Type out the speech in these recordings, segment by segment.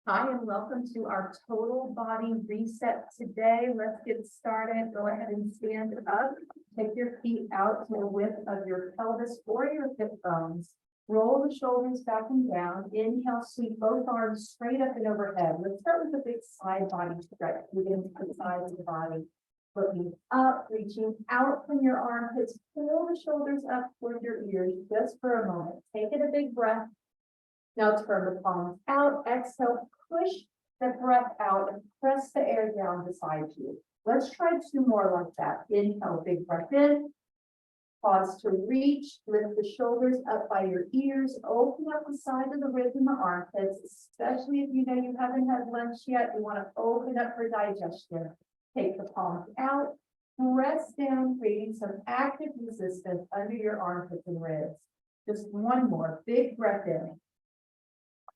Hi, and welcome to our total body reset today. Let's get started. Go ahead and stand up. Take your feet out to the width of your pelvis or your hip bones. Roll the shoulders back and down. Inhale, sweep both arms straight up and overhead. Let's start with the big side body stretch. Moving to the sides of the body. Looking up, reaching out from your armpits. Pull the shoulders up toward your ears just for a moment. Take it a big breath. Now turn the palms out, exhale, push the breath out and press the air down beside you. Let's try two more like that. Inhale, big breath in. Pause to reach, lift the shoulders up by your ears, open up the side of the ribs and the armpits, especially if you know you haven't had lunch yet, you want to open up for digestion. Take the palms out, press down, creating some active resistance under your armpits and ribs. Just one more, big breath in.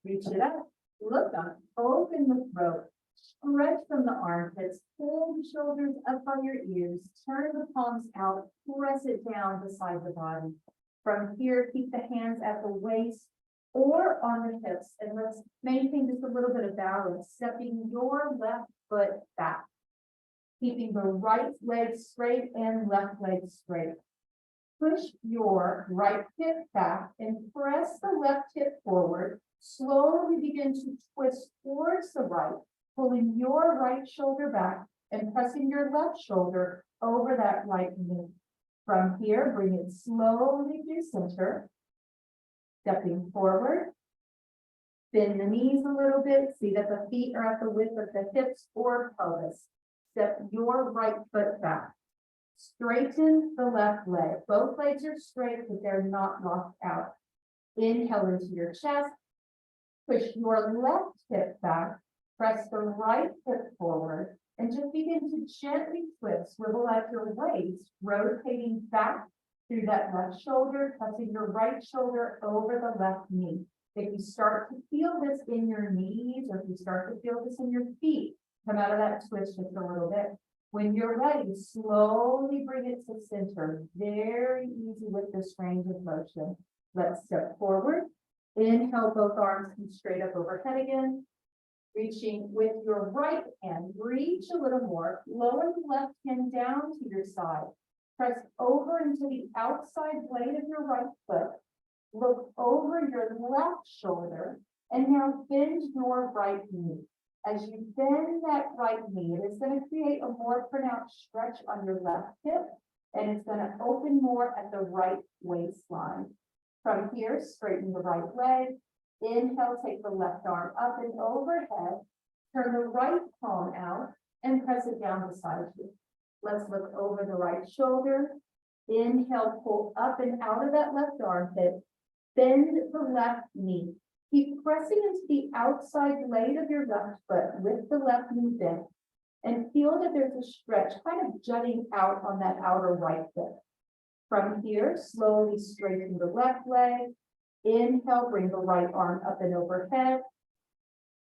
Reach it up, look up, open the throat, stretch from the armpits, pull the shoulders up by your ears, turn the palms out, press it down beside the body. From here, keep the hands at the waist or on the hips, and let's maintain just a little bit of balance, stepping your left foot back, keeping the right leg straight and left leg straight. Push your right hip back and press the left hip forward. Slowly begin to twist towards the right, pulling your right shoulder back and pressing your left shoulder over that right knee. From here, bring it slowly through center, stepping forward. Bend the knees a little bit. See that the feet are at the width of the hips or pelvis. Step your right foot back. Straighten the left leg. Both legs are straight, but they're not locked out. Inhale into your chest. Push your left hip back, press the right hip forward, and just begin to gently twist, swivel at your waist, rotating back through that left shoulder, pressing your right shoulder over the left knee. If you start to feel this in your knees, or if you start to feel this in your feet, come out of that twist just a little bit. When you're ready, slowly bring it to center. Very easy with this range of motion. Let's step forward. Inhale, both arms come straight up overhead again. Reaching with your right hand, reach a little more. Lower the left hand down to your side. Press over into the outside blade of your right foot. Look over your left shoulder. And now bend your right knee. As you bend that right knee, it is going to create a more pronounced stretch on your left hip. And it's going to open more at the right waistline. From here, straighten the right leg. Inhale, take the left arm up and overhead. Turn the right palm out and press it down beside you. Let's look over the right shoulder. Inhale, pull up and out of that left armpit. Bend the left knee. Keep pressing into the outside blade of your left foot with the left knee bent. And feel that there's a stretch kind of jutting out on that outer right foot. From here, slowly straighten the left leg. Inhale, bring the right arm up and overhead.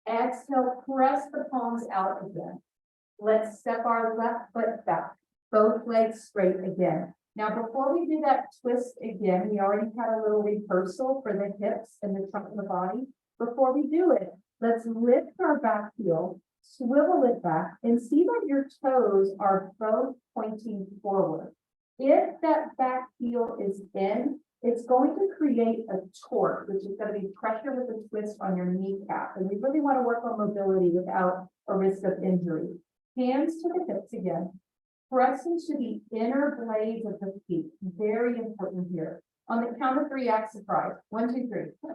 Exhale, press the palms out again. Let's step our left foot back. Both legs straight again. Now, before we do that twist again, we already had a little rehearsal for the hips and the trunk of the body. Before we do it, let's lift our back heel, swivel it back, and see that your toes are both pointing forward. If that back heel is in, it's going to create a torque, which is going to be pressure with a twist on your kneecap. And we really want to work on mobility without a risk of injury. Hands to the hips again. Press into the inner blades of the feet. Very important here. On the count of three, act surprise. 1, 2, 3.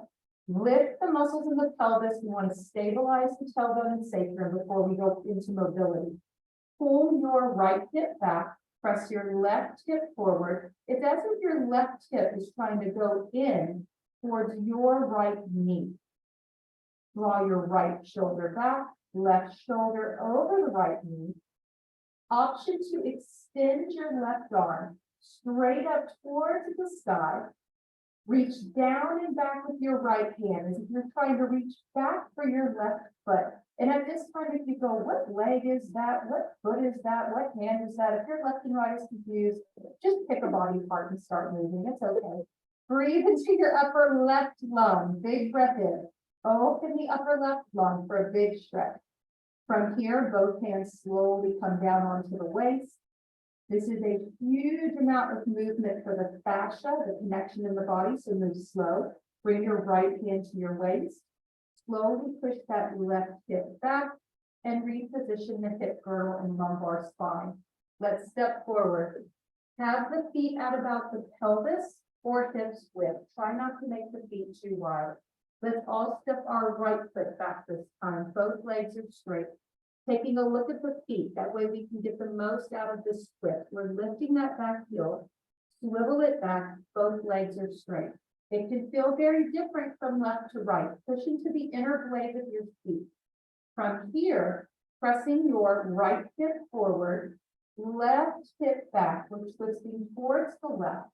Lift the muscles in the pelvis. We want to stabilize the tailbone and sacrum before we go into mobility. Pull your right hip back. Press your left hip forward. It's as if your left hip is trying to go in towards your right knee. Draw your right shoulder back, left shoulder over the right knee. Option to extend your left arm straight up towards the sky. Reach down and back with your right hand as if you're trying to reach back for your left foot. And at this time, if you go, what leg is that? What foot is that? What hand is that? If your left and right is confused, just pick a body part and start moving. It's okay. Breathe into your upper left lung. Big breath in. Open the upper left lung for a big stretch. From here, both hands slowly come down onto the waist. This is a huge amount of movement for the fascia, the connection in the body, so move slow. Bring your right hand to your waist. Slowly push that left hip back and reposition the hip girdle and lumbar spine. Let's step forward. Have the feet at about the pelvis or hips width. Try not to make the feet too wide. Let's all step our right foot back this time. Both legs are straight. Taking a look at the feet, that way we can get the most out of this twist. We're lifting that back heel, swivel it back, both legs are straight. It can feel very different from left to right. Push into the inner blade of your feet. From here, pressing your right hip forward, left hip back, which is twisting towards the left.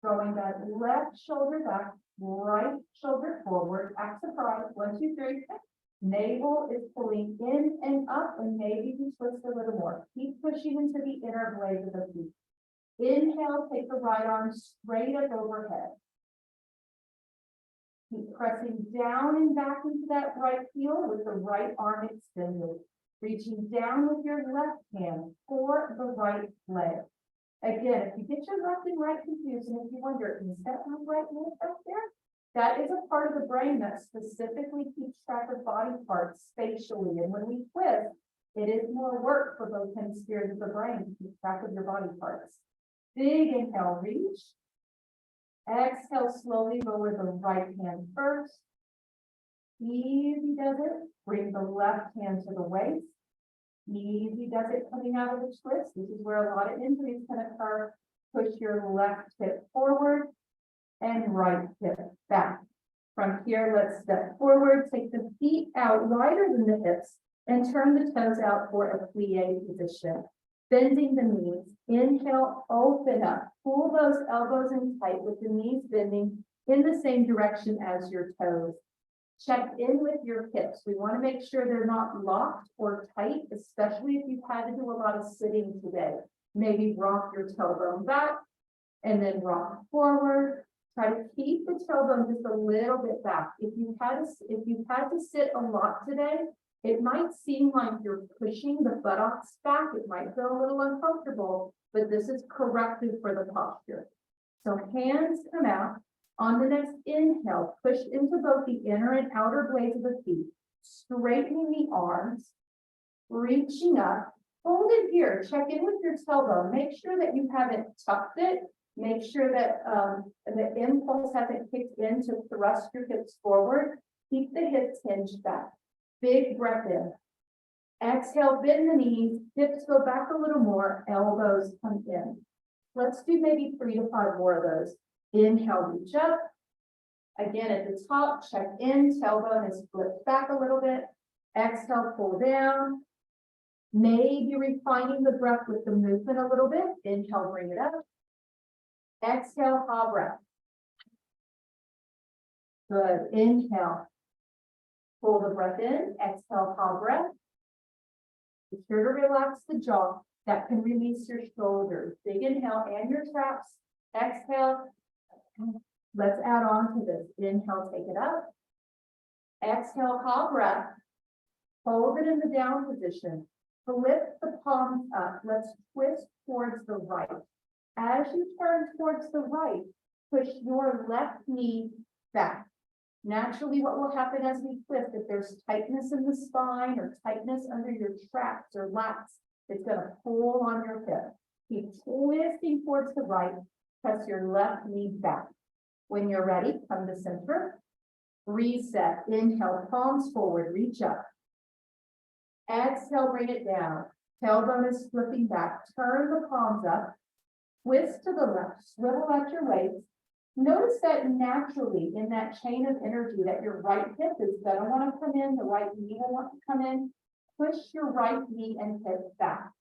Throwing that left shoulder back, right shoulder forward, act surprise, 1, 2, 3, navel is pulling in and up, and maybe you twist a little more. Keep pushing into the inner blade of the feet. Inhale, take the right arm straight up overhead. Keep pressing down and back into that right heel with the right arm extended. Reaching down with your left hand for the right leg. Again, if you get your left and right confused, and if you wonder, is that my right leg back there? That is a part of the brain that specifically keeps track of body parts spatially. And when we twist, it is more work for both hemispheres of the brain to keep track of your body parts. Big inhale, reach. Exhale, slowly lower the right hand first. Easy does it. Bring the left hand to the waist. Easy does it coming out of the twist. This is where a lot of injuries can occur. Push your left hip forward and right hip back. From here, let's step forward, take the feet out wider than the hips, and turn the toes out for a plie position. Bending the knees. Inhale, open up. Pull those elbows in tight with the knees bending in the same direction as your toes. Check in with your hips. We want to make sure they're not locked or tight, especially if you've had to do a lot of sitting today. Maybe rock your tailbone back and then rock forward. Try to keep the tailbone just a little bit back. If you've had to sit a lot today, it might seem like you're pushing the buttocks back. It might feel a little uncomfortable, but this is corrective for the posture. So hands come out. On the next inhale, push into both the inner and outer blades of the feet, straightening the arms, reaching up, hold it here, check in with your tailbone, make sure that you haven't tucked it, make sure that the impulse hasn't kicked in to thrust your hips forward, keep the hips hinged back. Big breath in. Exhale, bend the knees, hips go back a little more, elbows come in. Let's do maybe 3 to 5 more of those. Inhale, reach up. Again, at the top, check in, tailbone is flipped back a little bit. Exhale, pull down. Maybe refining the breath with the movement a little bit. Inhale, bring it up. Exhale, ha breath. Good. Inhale. Pull the breath in. Exhale, ha breath. Be sure to relax the jaw. That can release your shoulders. Big inhale and your traps. Exhale. Let's add on to this. Inhale, take it up. Exhale, ha breath. Hold it in the down position. Flip the palms up. Let's twist towards the right. As you turn towards the right, push your left knee back. Naturally, what will happen as we twist, if there's tightness in the spine or tightness under your traps or lats, it's going to pull on your hip. Keep twisting towards the right. Press your left knee back. When you're ready, come to center. Reset. Inhale, palms forward, reach up. Exhale, bring it down. Tailbone is flipping back. Turn the palms up. Twist to the left. Swivel at your waist. Notice that naturally in that chain of energy that your right hip is going to want to come in, the right knee will want to come in. Push your right knee and hip back.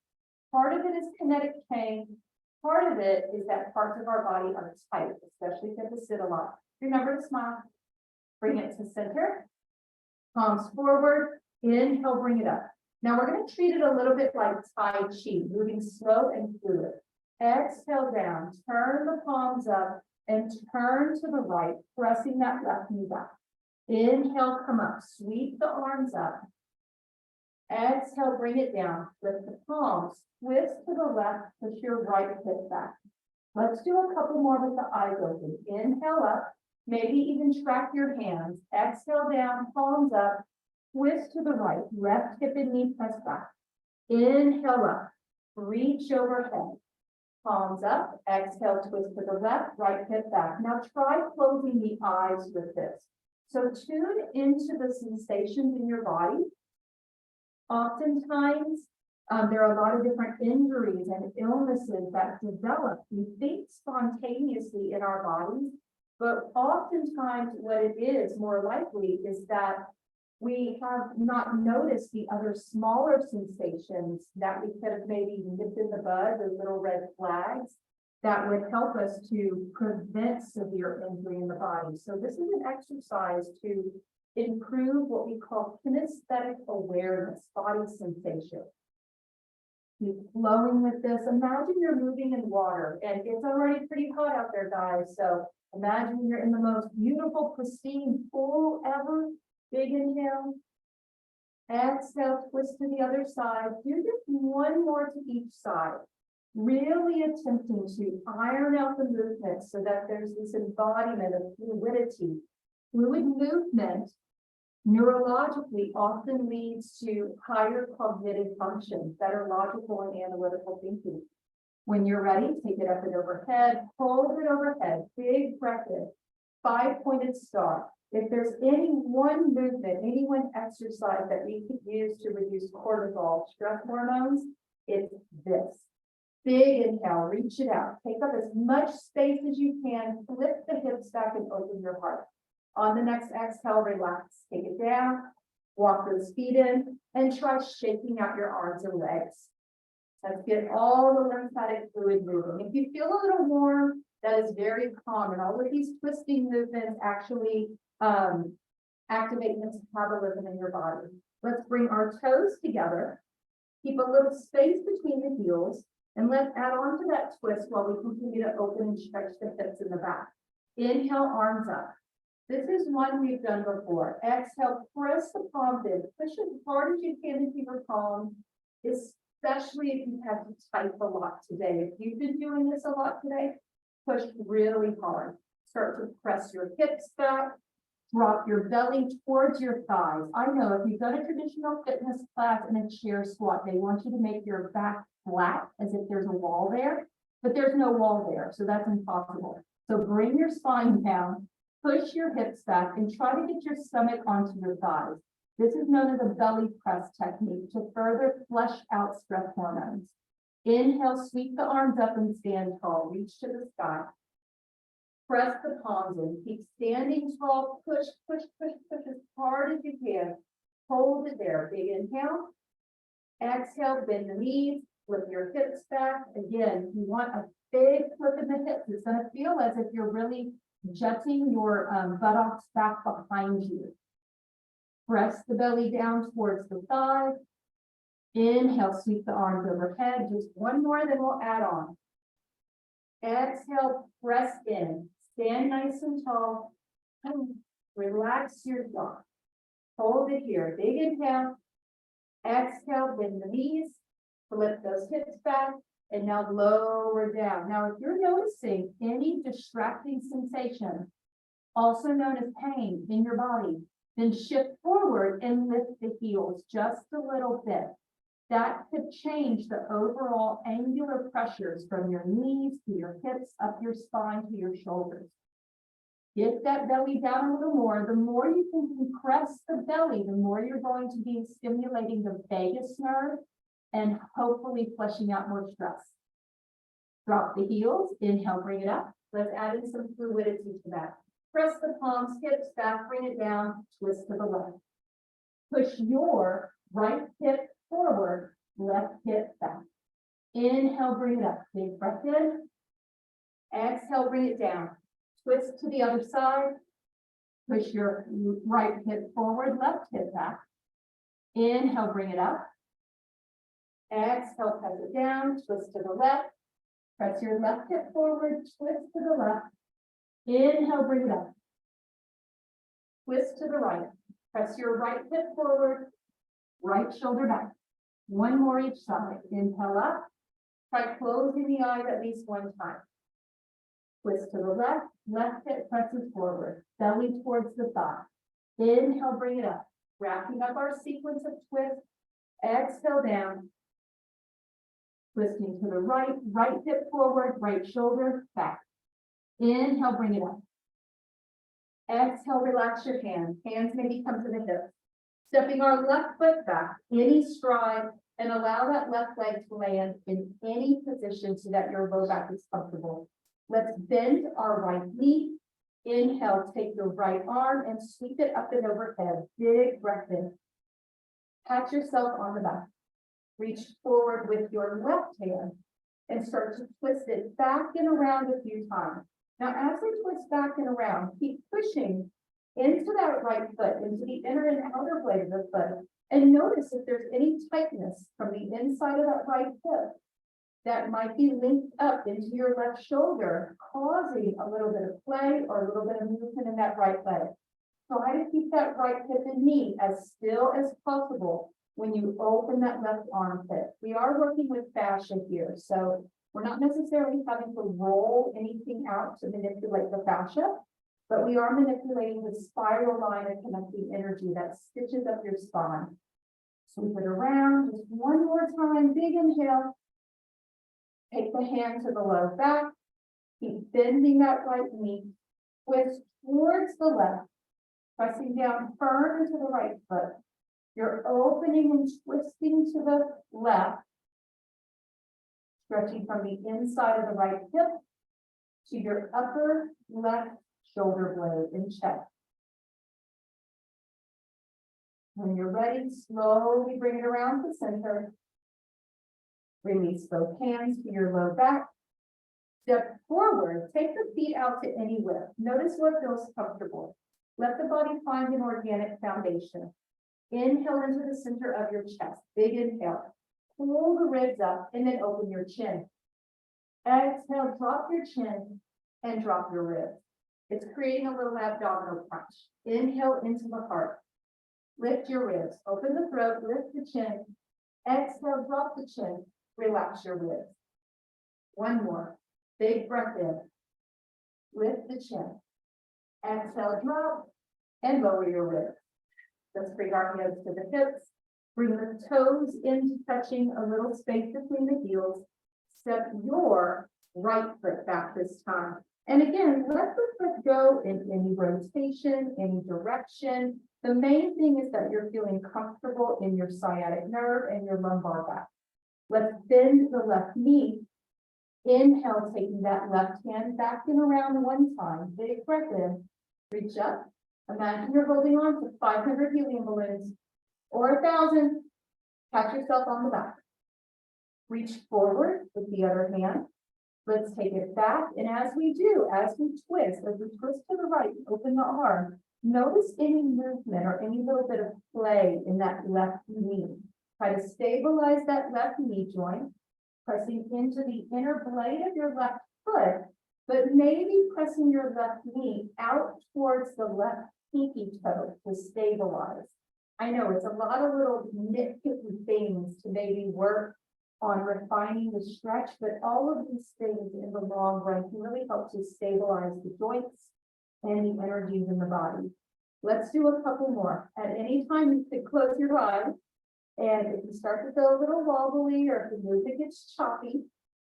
Part of it is kinetic chain. Part of it is that parts of our body are tight, especially if you have to sit a lot. Remember to smile. Bring it to center. Palms forward. Inhale, bring it up. Now we're going to treat it a little bit like Tai Chi, moving slow and fluid. Exhale down. Turn the palms up and turn to the right, pressing that left knee back. Inhale, come up, sweep the arms up. Exhale, bring it down, lift the palms, twist to the left, push your right hip back. Let's do a couple more with the eyes open. Inhale up, maybe even track your hands. Exhale down, palms up, twist to the right, left hip and knee press back. Inhale up, reach overhead, palms up, exhale, twist to the left, right hip back. Now try closing the eyes with this. So tune into the sensations in your body. Oftentimes, there are a lot of different injuries and illnesses that develop, we think spontaneously in our bodies, but oftentimes what it is more likely is that we have not noticed the other smaller sensations that we could have maybe nipped in the bud, those little red flags that would help us to prevent severe injury in the body. So this is an exercise to improve what we call kinesthetic awareness, body sensation. Keep flowing with this. Imagine you're moving in water and it's already pretty hot out there, guys. So imagine you're in the most beautiful, pristine pool ever. Big inhale. Exhale, twist to the other side. Do just one more to each side. Really attempting to iron out the movement so that there's this embodiment of fluidity. Fluid movement neurologically often leads to higher cognitive functions, better logical and analytical thinking. When you're ready, take it up and overhead, hold it overhead, big breath in, 5-pointed star. If there's any one movement, any one exercise that we could use to reduce cortisol, stress hormones, it's this. Big inhale, reach it out, take up as much space as you can, flip the hips back and open your heart. On the next exhale, relax, take it down, walk those feet in, and try shaking out your arms and legs. Let's get all the lymphatic fluid moving. If you feel a little warm, that is very common. All of these twisting movements actually activate metabolism in your body. Let's bring our toes together, keep a little space between the heels, and let's add on to that twist while we continue to open and stretch the hips in the back. Inhale, arms up. This is one we've done before. Exhale, press the palms in, push as hard as you can into your palms, especially if you've had to type a lot today. If you've been doing this a lot today, push really hard. Start to press your hips back, drop your belly towards your thighs. I know if you've done a traditional fitness class and a chair squat, they want you to make your back flat as if there's a wall there, but there's no wall there, so that's impossible. So bring your spine down, push your hips back, and try to get your stomach onto your thighs. This is known as a belly press technique to further flush out stress hormones. Inhale, sweep the arms up and stand tall, reach to the sky. Press the palms in, keep standing tall, push, push, push, push as hard as you can. Hold it there, big inhale. Exhale, bend the knees, flip your hips back. Again, you want a big flip in the hips. It's gonna feel as if you're really jutting your buttocks back behind you. Press the belly down towards the thigh. Inhale, sweep the arms overhead. Just one more, then we'll add on. Exhale, press in. Stand nice and tall. Relax your jaw. Hold it here. Big inhale. Exhale, bend the knees. Flip those hips back. And now lower down. Now, if you're noticing any distracting sensation, also known as pain in your body, then shift forward and lift the heels just a little bit. That could change the overall angular pressures from your knees to your hips, up your spine to your shoulders. Get that belly down a little more. The more you can compress the belly, the more you're going to be stimulating the vagus nerve and hopefully flushing out more stress. Drop the heels, inhale, bring it up. Let's add in some fluidity to that. Press the palms, hips back, bring it down, twist to the left. Push your right hip forward, left hip back. Inhale, bring it up. Big breath in. Exhale, bring it down. Twist to the other side. Push your right hip forward, left hip back. Inhale, bring it up. Exhale, press it down, twist to the left. Press your left hip forward, twist to the left. Inhale, bring it up. Twist to the right. Press your right hip forward, right shoulder back. One more each side. Inhale up. Try closing the eyes at least one time. Twist to the left. Left hip presses forward. Belly towards the thigh. Inhale, bring it up. Wrapping up our sequence of twists. Exhale down. Twisting to the right. Right hip forward. Right shoulder back. Inhale, bring it up. Exhale, relax your hands. Hands maybe come to the hips. Stepping our left foot back, any stride, and allow that left leg to land in any position so that your low back is comfortable. Let's bend our right knee. Inhale, take your right arm and sweep it up and overhead. Big breath in. Pat yourself on the back. Reach forward with your left hand and start to twist it back and around a few times. Now, as we twist back and around, keep pushing into that right foot, into the inner and outer blade of the foot, and notice if there's any tightness from the inside of that right hip that might be linked up into your left shoulder, causing a little bit of play or a little bit of movement in that right leg. Try to keep that right hip and knee as still as possible when you open that left armpit. We are working with fascia here, so we're not necessarily having to roll anything out to manipulate the fascia, but we are manipulating the spiral line of connecting energy that stitches up your spine. Sweep it around, just one more time, big inhale. Take the hand to the low back, keep bending that right knee, twist towards the left, pressing down firm into the right foot. You're opening and twisting to the left, stretching from the inside of the right hip to your upper left shoulder blade in check. When you're ready, slowly bring it around the center. Release both hands to your low back. Step forward, take the feet out to any width. Notice what feels comfortable. Let the body find an organic foundation. Inhale into the center of your chest, big inhale. Pull the ribs up and then open your chin. Exhale, drop your chin and drop your ribs. It's creating a little abdominal crunch. Inhale into the heart. Lift your ribs, open the throat, lift the chin. Exhale, drop the chin, relax your ribs. One more, big breath in. Lift the chin. Exhale, drop, and lower your ribs. Let's bring our hands to the hips. Bring the toes into touching a little space between the heels. Step your right foot back this time. And again, let the foot go in any rotation, any direction. The main thing is that you're feeling comfortable in your sciatic nerve and your lumbar back. Let's bend the left knee. Inhale, taking that left hand back and around one time. Big breath in. Reach up. Imagine you're holding on to 500 helium balloons or 1,000. Pat yourself on the back. Reach forward with the other hand. Let's take it back. And as we twist to the right, open the arm. Notice any movement or any little bit of play in that left knee. Try to stabilize that left knee joint, pressing into the inner blade of your left foot, but maybe pressing your left knee out towards the left pinky toe to stabilize. I know it's a lot of little nitpicky things to maybe work on refining the stretch, but all of these things in the long run can really help to stabilize the joints and the energies in the body. Let's do a couple more. At any time, you can close your eyes, and if you start to feel a little wobbly or if the movement gets choppy,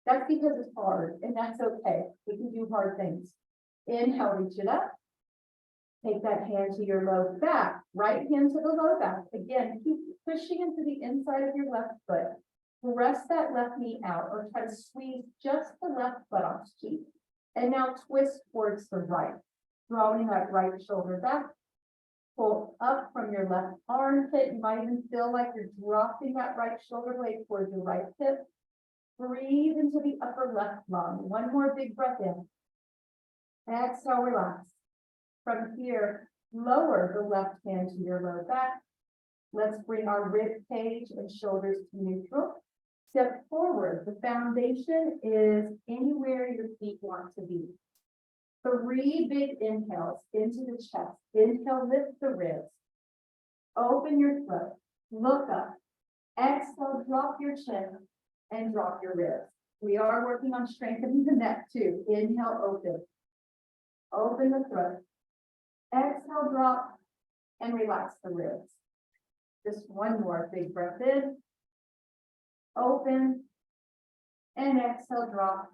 that's because it's hard, and that's okay. We can do hard things. Inhale, reach it up. Take that hand to your low back, right hand to the low back. Again, keep pushing into the inside of your left foot. Press that left knee out or try to squeeze just the left buttock cheek. And now twist towards the right, drawing that right shoulder back. Pull up from your left armpit. You might even feel like you're dropping that right shoulder blade towards your right hip. Breathe into the upper left lung. One more big breath in. Exhale, relax. From here, lower the left hand to your low back. Let's bring our rib cage and shoulders to neutral. Step forward. The foundation is anywhere your feet want to be. 3 big inhales into the chest. Inhale, lift the ribs. Open your throat. Look up. Exhale, drop your chin and drop your ribs. We are working on strengthening the neck too. Inhale, open. Open the throat. Exhale, drop and relax the ribs. Just one more big breath in. Open and exhale, drop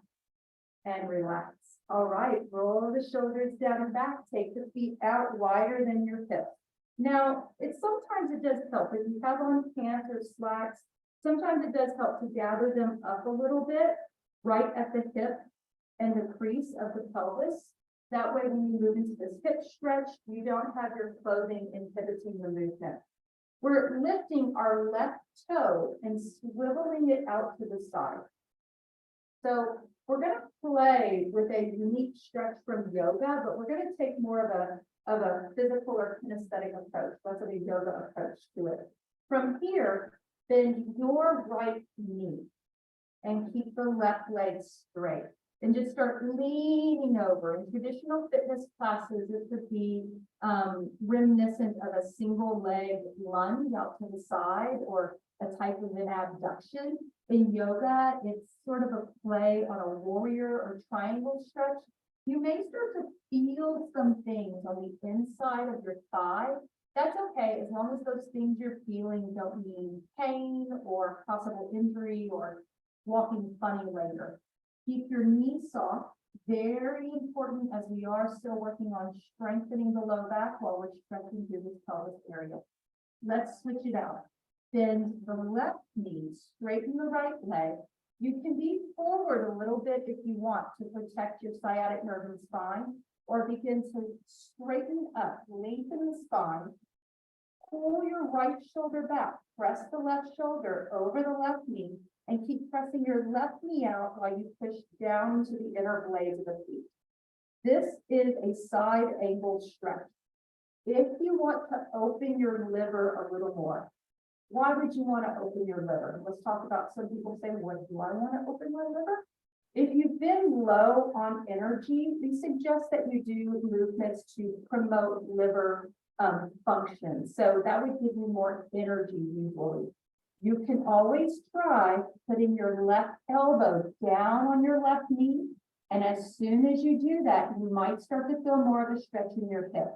and relax. All right, roll the shoulders down and back. Take the feet out wider than your hips. Now, sometimes it does help if you have on pants or slacks. Sometimes it does help to gather them up a little bit right at the hip and the crease of the pelvis. That way, when you move into this hip stretch, you don't have your clothing inhibiting the movement. We're lifting our left toe and swiveling it out to the side. So we're going to play with a unique stretch from yoga, but we're going to take more of a physical or kinesthetic approach, less of a yoga approach to it. From here, bend your right knee and keep the left leg straight. And just start leaning over. In traditional fitness classes, it could be reminiscent of a single leg lunge out to the side or a type of an abduction. In yoga, it's sort of a play on a warrior or triangle stretch. You may start to feel some things on the inside of your thigh. That's okay, as long as those things you're feeling don't mean pain or possible injury or walking funny later. Keep your knees soft, very important as we are still working on strengthening the low back while we're strengthening through this pelvis area. Let's switch it out. Bend the left knee, straighten the right leg. You can be forward a little bit if you want to protect your sciatic nerve and spine, or begin to straighten up, lengthen the spine. Pull your right shoulder back, press the left shoulder over the left knee, and keep pressing your left knee out while you push down into the inner blades of the feet. This is a side angle stretch. If you want to open your liver a little more, why would you want to open your liver? Let's talk about, some people say, what do I want to open my liver? If you've been low on energy, we suggest that you do movements to promote liver function. So that would give you more energy usually. You can always try putting your left elbow down on your left knee. And as soon as you do that, you might start to feel more of a stretch in your hip.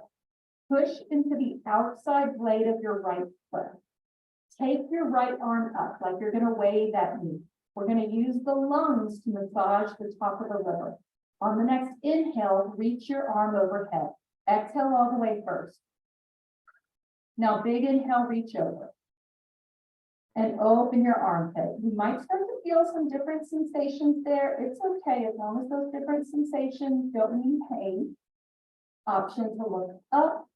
Push into the outside blade of your right foot. Take your right arm up like you're going to wave that knee. We're going to use the lungs to massage the top of the liver. On the next inhale, reach your arm overhead. Exhale all the way first. Now, big inhale, reach over. And open your armpit. You might start to feel some different sensations there. It's okay as long as those different sensations don't mean pain. Option to look up,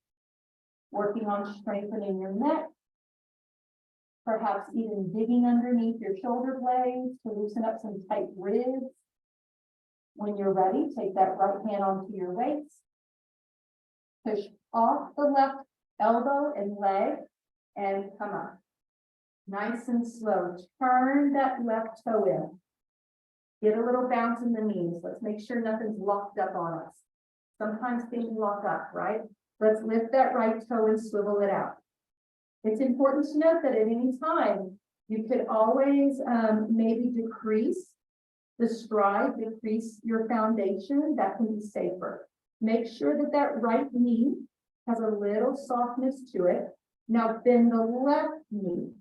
working on strengthening your neck. Perhaps even digging underneath your shoulder blades to loosen up some tight ribs. When you're ready, take that right hand onto your weights. Push off the left elbow and leg and come up. Nice and slow. Turn that left toe in. Get a little bounce in the knees. Let's make sure nothing's locked up on us. Sometimes things lock up, right? Let's lift that right toe and swivel it out. It's important to note that at any time, you could always maybe decrease the stride, decrease your foundation. That can be safer. Make sure that that right knee has a little softness to it. Now bend the left knee.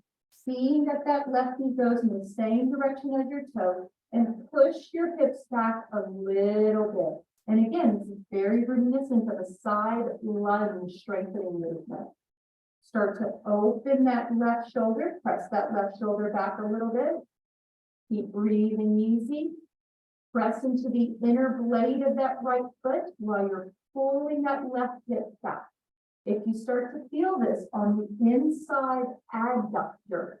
Seeing that that left knee goes in the same direction as your toe, and push your hips back a little bit. And again, this is very reminiscent of a side lunge strengthening movement. Start to open that left shoulder, press that left shoulder back a little bit. Keep breathing easy. Press into the inner blade of that right foot while you're pulling that left hip back. If you start to feel this on the inside adductor,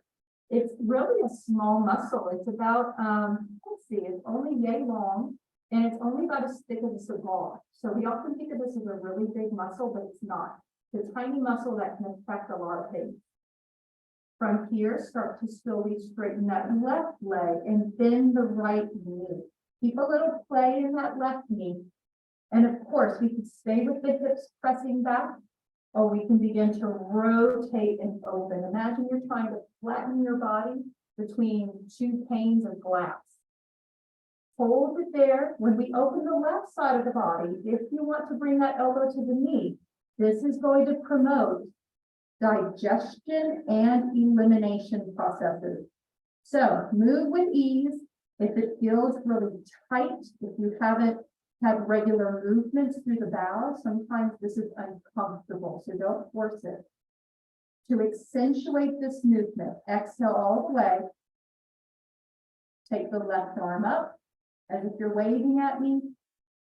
it's really a small muscle. It's about, let's see, it's only yay long, and it's only about as thick as a cigar. So we often think of this as a really big muscle, but it's not. It's a tiny muscle that can affect a lot of things. From here, start to slowly straighten that left leg and bend the right knee. Keep a little play in that left knee. And of course, we can stay with the hips pressing back, or we can begin to rotate and open. Imagine you're trying to flatten your body between two panes of glass. Hold it there. When we open the left side of the body, if you want to bring that elbow to the knee, this is going to promote digestion and elimination processes. So move with ease. If it feels really tight, if you haven't had regular movements through the bowel, sometimes this is uncomfortable, so don't force it. To accentuate this movement, exhale all the way. Take the left arm up, as if you're waving at me.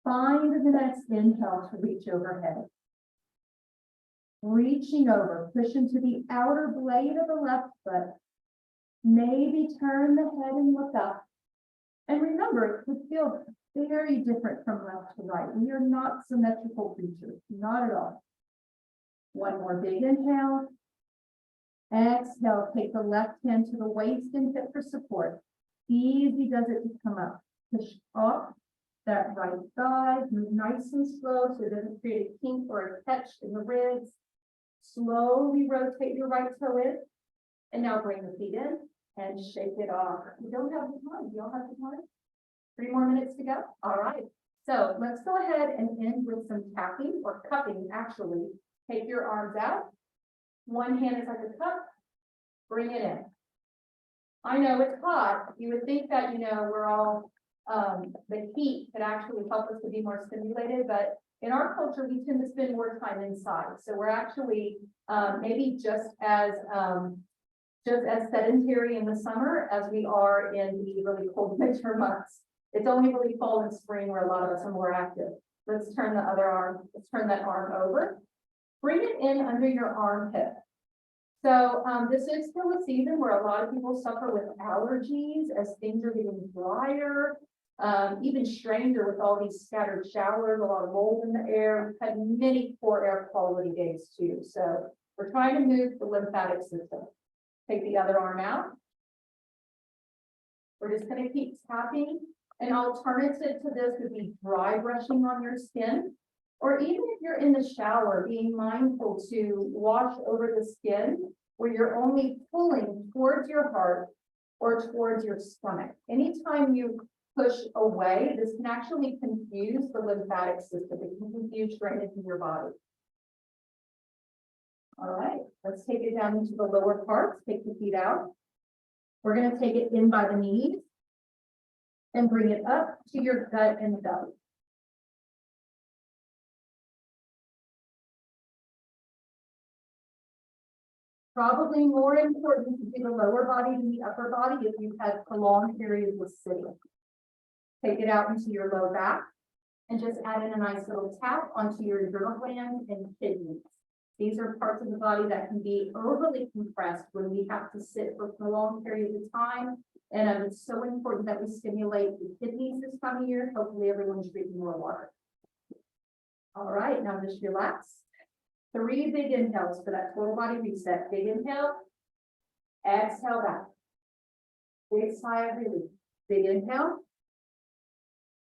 Find the next inhale to reach overhead. Reaching over, push into the outer blade of the left foot. Maybe turn the head and look up. And remember, it would feel very different from left to right. We are not symmetrical creatures, not at all. One more big inhale. Exhale, take the left hand to the waist and hip for support. Easy does it to come up. Push off that right thigh, move nice and slow so it doesn't create a kink or a catch in the ribs. Slowly rotate your right toe in, and now bring the feet in and shake it off. You don't have the time. You don't have the time. 3 more minutes to go. All right. So let's go ahead and end with some tapping or cupping, actually. Take your arms out. One hand is like a cup. Bring it in. I know it's hot. You would think that, we're all, the heat could actually help us to be more stimulated, but in our culture, we tend to spend more time inside. So we're actually maybe just as sedentary in the summer as we are in the really cold winter months. It's only really fall and spring where a lot of us are more active. Let's turn the other arm, let's turn that arm over. Bring it in under your armpit. So this is still a season where a lot of people suffer with allergies as things are getting drier, even stranger with all these scattered showers, a lot of mold in the air. We've had many poor air quality days too. So we're trying to move the lymphatic system. Take the other arm out. We're just going to keep tapping. An alternative to this would be dry brushing on your skin, or even if you're in the shower, being mindful to wash over the skin where you're only pulling towards your heart or towards your stomach. Anytime you push away, this can actually confuse the lymphatic system. It can confuse drainage in your body. All right, let's take it down into the lower parts. Take the feet out. We're going to take it in by the knees and bring it up to your gut and belly. Probably more important to do the lower body than the upper body if you've had prolonged periods of sitting. Take it out into your low back and just add in a nice little tap onto your adrenal glands and kidneys. These are parts of the body that can be overly compressed when we have to sit for prolonged periods of time. And it's so important that we stimulate the kidneys this time of year. Hopefully everyone's drinking more water. All right, now just relax. 3 big inhales for that total body reset. Big inhale. Exhale back. Big sigh of relief. Big inhale.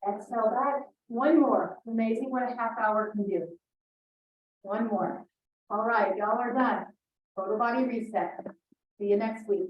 Exhale back. One more. Amazing what a half hour can do. One more. All right, y'all are done. Total body reset. See you next week.